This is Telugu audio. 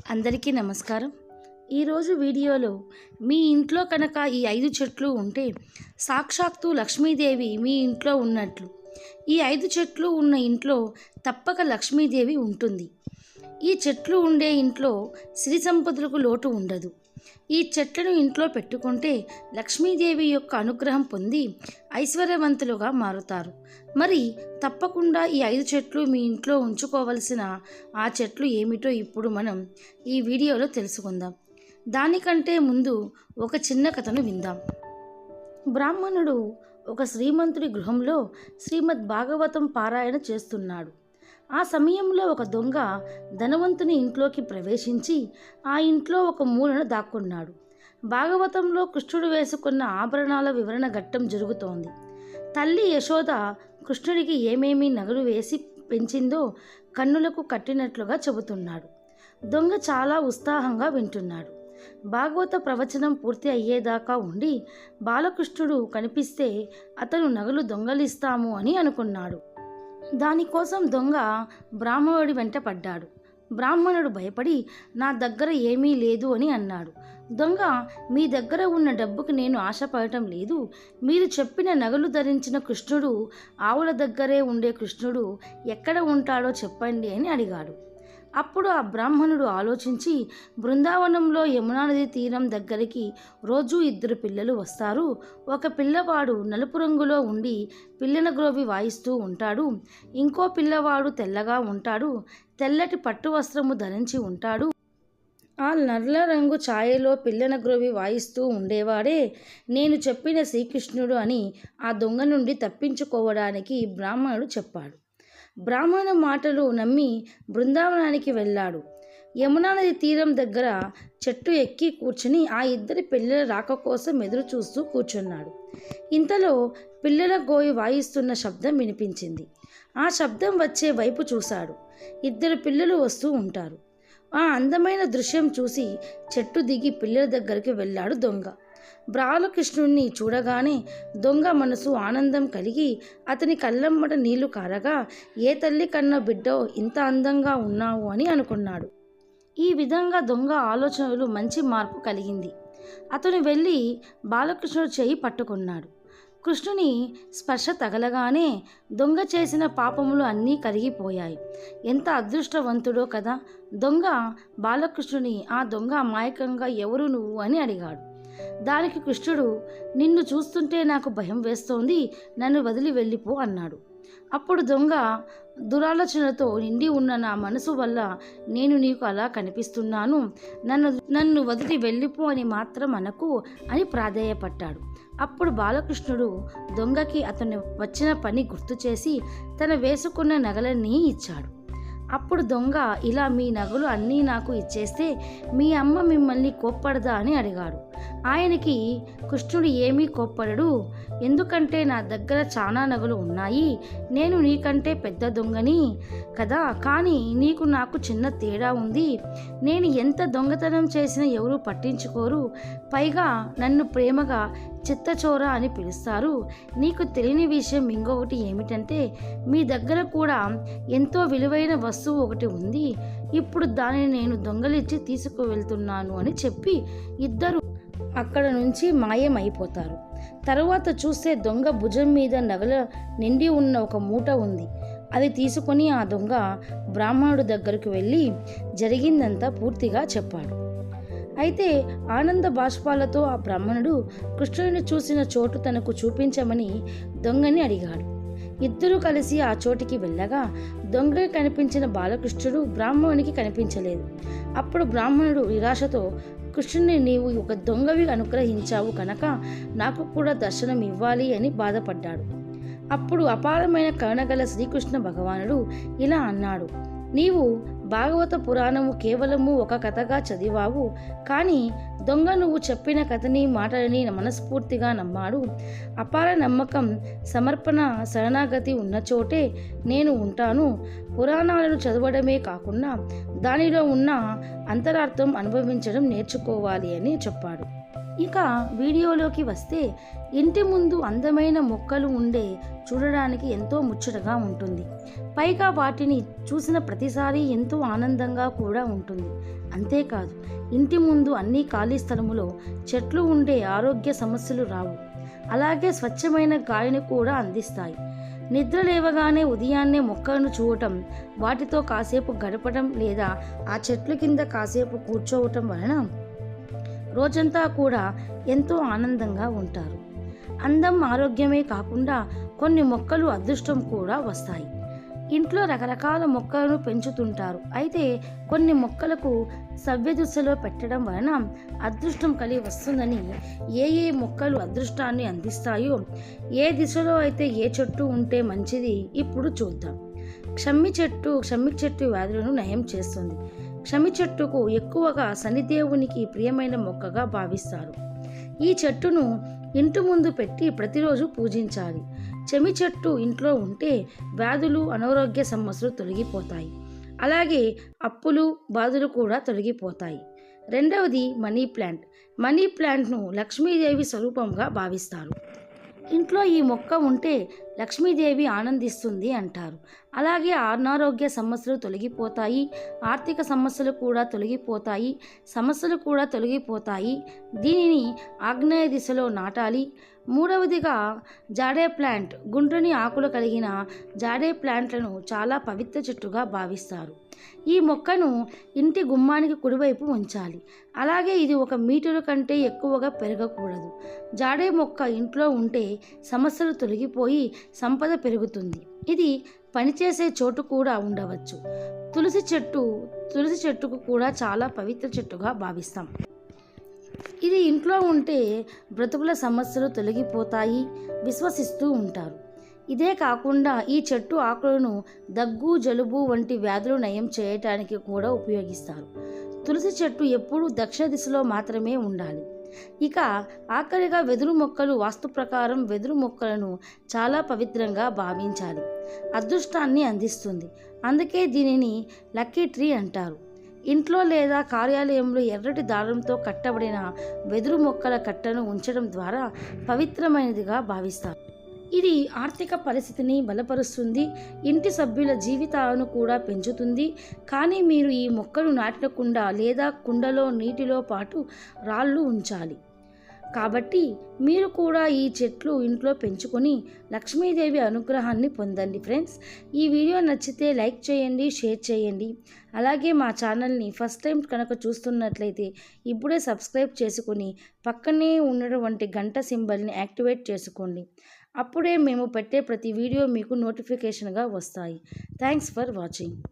అందరికీ నమస్కారం. ఈరోజు వీడియోలో మీ ఇంట్లో కనుక ఈ 5 చెట్లు ఉంటే సాక్షాత్తు లక్ష్మీదేవి మీ ఇంట్లో ఉన్నట్లు. ఈ 5 చెట్లు ఉన్న ఇంట్లో తప్పక లక్ష్మీదేవి ఉంటుంది. ఈ చెట్లు ఉండే ఇంట్లో సిరి సంపదలకు లోటు ఉండదు. ఈ చెట్లను ఇంట్లో పెట్టుకుంటే లక్ష్మీదేవి యొక్క అనుగ్రహం పొంది ఐశ్వర్యవంతులుగా మారుతారు. మరి తప్పకుండా ఈ 5 చెట్లు మీ ఇంట్లో ఉంచుకోవలసిన ఆ చెట్లు ఏమిటో ఇప్పుడు మనం ఈ వీడియోలో తెలుసుకుందాం. దానికంటే ముందు ఒక చిన్న కథను విందాం. బ్రాహ్మణుడు ఒక శ్రీమంతుడి గృహంలో శ్రీమద్ భాగవతం పారాయణ చేస్తున్నాడు. ఆ సమయంలో ఒక దొంగ ధనవంతుని ఇంట్లోకి ప్రవేశించి ఆ ఇంట్లో ఒక మూలన దాక్కున్నాడు. భాగవతంలో కృష్ణుడు వేసుకున్న ఆభరణాల వివరణ ఘట్టం జరుగుతోంది. తల్లి యశోద కృష్ణుడికి ఏమేమి నగలు వేసి పెంచిందో కన్నులకు కట్టినట్లుగా చెబుతున్నాడు. దొంగ చాలా ఉత్సాహంగా వింటున్నాడు. భాగవత ప్రవచనం పూర్తి అయ్యేదాకా ఉండి బాలకృష్ణుడు కనిపిస్తే అతను నగలు దొంగలిస్తాము అని అనుకున్నాడు. దానికోసం దొంగ బ్రాహ్మణుడి వెంట పడ్డాడు. బ్రాహ్మణుడు భయపడి నా దగ్గర ఏమీ లేదు అని అన్నాడు. దొంగ, మీ దగ్గర ఉన్న డబ్బుకి నేను ఆశపడటం లేదు. మీరు చెప్పిన నగలు ధరించిన కృష్ణుడు, ఆవుల దగ్గరే ఉండే కృష్ణుడు ఎక్కడ ఉంటాడో చెప్పండి అని అడిగాడు. అప్పుడు ఆ బ్రాహ్మణుడు ఆలోచించి, బృందావనంలో యమునా నది తీరం దగ్గరికి రోజు 2 పిల్లలు వస్తారు. ఒక పిల్లవాడు నలుపు రంగులో ఉండి పిల్లన గ్రోవి వాయిస్తూ ఉంటాడు. ఇంకో పిల్లవాడు తెల్లగా ఉంటాడు, తెల్లటి పట్టు వస్త్రము ధరించి ఉంటాడు. ఆ నల్ల రంగు ఛాయలో పిల్లన గ్రోవి వాయిస్తూ ఉండేవాడే నేను చెప్పిన శ్రీకృష్ణుడు అని ఆ దొంగ నుండి తప్పించుకోవడానికి బ్రాహ్మణుడు చెప్పాడు. బ్రాహ్మణ మాటలు నమ్మి బృందావనానికి వెళ్ళాడు. యమునా నది తీరం దగ్గర చెట్టు ఎక్కి కూర్చుని ఆ 2 పిల్లల రాక కోసం ఎదురు చూస్తూ కూర్చున్నాడు. ఇంతలో పిల్లల గోయి వాయిస్తున్న శబ్దం వినిపించింది. ఆ శబ్దం వచ్చే వైపు చూశాడు. 2 పిల్లలు వస్తూ ఉంటారు. ఆ అందమైన దృశ్యం చూసి చెట్టు దిగి పిల్లల దగ్గరికి వెళ్ళాడు దొంగ. బాలకృష్ణుణ్ణి చూడగానే దొంగ మనసు ఆనందం కలిగి అతని కళ్ళమ్మట నీళ్లు కారగా, ఏ తల్లి కన్న బిడ్డో ఇంత అందంగా ఉన్నావు అని అనుకున్నాడు. ఈ విధంగా దొంగ ఆలోచనలు మంచి మార్పు కలిగింది. అతను వెళ్ళి బాలకృష్ణుడు చేయి పట్టుకున్నాడు. కృష్ణుని స్పర్శ తగలగానే దొంగ చేసిన పాపములు అన్నీ కరిగిపోయాయి. ఎంత అదృష్టవంతుడో కదా. దొంగ బాలకృష్ణుని ఆ దొంగ అమాయకంగా ఎవరు నువ్వు అని అడిగాడు. దానికి కృష్ణుడు, నిన్ను చూస్తుంటే నాకు భయం వేస్తోంది, నన్ను వదిలి వెళ్ళిపో అన్నాడు. అప్పుడు దొంగ, దురాలోచనతో నిండి ఉన్న నా మనసు వల్ల నేను నీకు అలా కనిపిస్తున్నాను, నన్ను వదిలి వెళ్ళిపో అని మాత్రం అనకు అని ప్రాధేయపడ్డాడు. అప్పుడు బాలకృష్ణుడు దొంగకి అతను వచ్చిన పని గుర్తు చేసి తన వేసుకున్న నగలన్నీ ఇచ్చాడు. అప్పుడు దొంగ, ఇలా మీ నగలు అన్నీ నాకు ఇచ్చేస్తే మీ అమ్మ మిమ్మల్ని కోప్పడదా అని అడిగాడు. ఆయనకి కృష్ణుడు ఏమీ కోప్పడడు, ఎందుకంటే నా దగ్గర చాలా నగలు ఉన్నాయి, నేను నీకంటే పెద్ద దొంగని కదా, కానీ నీకు నాకు చిన్న తేడా ఉంది. నేను ఎంత దొంగతనం చేసినా ఎవరూ పట్టించుకోరు, పైగా నన్ను ప్రేమగా చిత్తచోర అని పిలుస్తారు. నీకు తెలియని విషయం ఇంకొకటి ఏమిటంటే మీ దగ్గర కూడా ఎంతో విలువైన వస్తువు ఒకటి ఉంది, ఇప్పుడు దానిని నేను దొంగలిచ్చి తీసుకువెళ్తున్నాను అని చెప్పి 2 అక్కడ నుంచి మాయమైపోతారు. తరువాత చూస్తే దొంగ భుజం మీద నగల నిండి ఉన్న ఒక మూట ఉంది. అది తీసుకొని ఆ దొంగ బ్రాహ్మణుడి దగ్గరకు వెళ్ళి జరిగిందంతా పూర్తిగా చెప్పాడు. అయితే ఆనంద బాష్పాలతో ఆ బ్రాహ్మణుడు కృష్ణుడిని చూసిన చోటు తనకు చూపించమని దొంగని అడిగాడు. 2 కలిసి ఆ చోటికి వెళ్ళగా దొంగకి కనిపించిన బాలకృష్ణుడు బ్రాహ్మణునికి కనిపించలేదు. అప్పుడు బ్రాహ్మణుడు నిరాశతో, కృష్ణుని నీవు ఒక దొంగవి అనుగ్రహించావు కనుక నాకు కూడా దర్శనం ఇవ్వాలి అని బాధపడ్డాడు. అప్పుడు అపారమైన కరుణగల శ్రీకృష్ణ భగవానుడు ఇలా అన్నాడు, నీవు భాగవత పురాణము కేవలము ఒక కథగా చదివావు, కానీ దొంగ నువ్వు చెప్పిన కథని మాటలని మనస్ఫూర్తిగా నమ్మాడు. అపార నమ్మకం, సమర్పణ, శరణాగతి ఉన్న చోటే నేను ఉంటాను. పురాణాలను చదవడమే కాకుండా దానిలో ఉన్న అంతరార్థం అనుభవించడం నేర్చుకోవాలి అని చెప్పాడు. ఇక వీడియోలోకి వస్తే ఇంటి ముందు అందమైన మొక్కలు ఉండే చూడడానికి ఎంతో ముచ్చటగా ఉంటుంది. పైగా వాటిని చూసిన ప్రతిసారి ఎంతో ఆనందంగా కూడా ఉంటుంది. అంతేకాదు, ఇంటి ముందు అన్ని ఖాళీ స్థలములో చెట్లు ఉండే ఆరోగ్య సమస్యలు రావు. అలాగే స్వచ్ఛమైన గాలిని కూడా అందిస్తాయి. నిద్ర లేవగానే ఉదయాన్నే మొక్కలను చూడటం, వాటితో కాసేపు గడపడం లేదా ఆ చెట్ల కింద కాసేపు కూర్చోవటం వలన రోజంతా కూడా ఎంతో ఆనందంగా ఉంటారు. అందం ఆరోగ్యమే కాకుండా కొన్ని మొక్కలు అదృష్టం కూడా వస్తాయి. ఇంట్లో రకరకాల మొక్కలను పెంచుతుంటారు. అయితే కొన్ని మొక్కలకు సవ్య దిశలో పెట్టడం వలన అదృష్టం కలిగి వస్తుందని, ఏ ఏ మొక్కలు అదృష్టాన్ని అందిస్తాయో, ఏ దిశలో అయితే ఏ చెట్టు ఉంటే మంచిది ఇప్పుడు చూద్దాం. క్షమి చెట్టు వ్యాధులను నయం చేస్తుంది. క్షమి చెట్టుకు ఎక్కువగా శనిదేవునికి ప్రియమైన మొక్కగా భావిస్తారు. ఈ చెట్టును ఇంటి ముందు పెట్టి ప్రతిరోజు పూజించాలి. చెమి చెట్టు ఇంట్లో ఉంటే వ్యాధులు, అనారోగ్య సమస్యలు తొలగిపోతాయి. అలాగే అప్పులు, బాధలు కూడా తొలగిపోతాయి. రెండవది మనీ ప్లాంట్. మనీ ప్లాంట్ను లక్ష్మీదేవి స్వరూపంగా భావిస్తారు. ఇంట్లో ఈ మొక్క ఉంటే లక్ష్మీదేవి ఆనందిస్తుంది అంటారు. అలాగే అనారోగ్య సమస్యలు తొలగిపోతాయి, ఆర్థిక సమస్యలు కూడా తొలగిపోతాయి. దీనిని ఆగ్నేయ దిశలో నాటాలి. మూడవదిగా జాడే ప్లాంట్. గుండ్రని ఆకులు కలిగిన జాడే ప్లాంట్లను చాలా పవిత్ర చెట్టుగా భావిస్తారు. ఈ మొక్కను ఇంటి గుమ్మానికి కుడివైపు ఉంచాలి. అలాగే ఇది 1 మీటరు కంటే ఎక్కువగా పెరగకూడదు. జాడే మొక్క ఇంట్లో ఉంటే సమస్యలు తొలగిపోయి సంపద పెరుగుతుంది. ఇది పనిచేసే చోటు కూడా ఉండవచ్చు. తులసి చెట్టుకు కూడా చాలా పవిత్ర చెట్టుగా భావిస్తాం. ఇది ఇంట్లో ఉంటే బ్రతుకుల సమస్యలు తొలగిపోతాయి విశ్వసిస్తూ ఉంటారు. ఇదే కాకుండా ఈ చెట్టు ఆకులను దగ్గు, జలుబు వంటి వ్యాధులు నయం చేయటానికి కూడా ఉపయోగిస్తారు. తులసి చెట్టు ఎప్పుడూ దక్షిణ దిశలో మాత్రమే ఉండాలి. ఇక ఆఖరిగా వెదురు మొక్కలు. వాస్తు ప్రకారం వెదురు మొక్కలను చాలా పవిత్రంగా భావించాలి. అదృష్టాన్ని అందిస్తుంది. అందుకే దీనిని లక్కీ ట్రీ అంటారు. ఇంట్లో లేదా కార్యాలయంలో ఎర్రటి దారంతో కట్టబడిన వెదురు మొక్కల కట్టను ఉంచడం ద్వారా పవిత్రమైనదిగా భావిస్తారు. ఇది ఆర్థిక పరిస్థితిని బలపరుస్తుంది, ఇంటి సభ్యుల జీవితాలను కూడా పెంచుతుంది. కానీ మీరు ఈ మొక్కలు నాటిన కుండ లేదా కుండలో నీటిలో పాటు రాళ్ళు ఉంచాలి. కాబట్టి మీరు కూడా ఈ చెట్లు ఇంట్లో పెంచుకొని లక్ష్మీదేవి అనుగ్రహాన్ని పొందండి. ఫ్రెండ్స్, ఈ వీడియో నచ్చితే లైక్ చేయండి, షేర్ చేయండి. అలాగే మా ఛానల్ని ఫస్ట్ టైం కనుక చూస్తున్నట్లయితే ఇప్పుడే సబ్స్క్రైబ్ చేసుకొని పక్కనే ఉన్నటువంటి గంట సింబల్ని యాక్టివేట్ చేసుకోండి. అప్పుడే మేము పెట్టే ప్రతి వీడియో మీకు నోటిఫికేషన్గా వస్తాయి. Thanks for watching.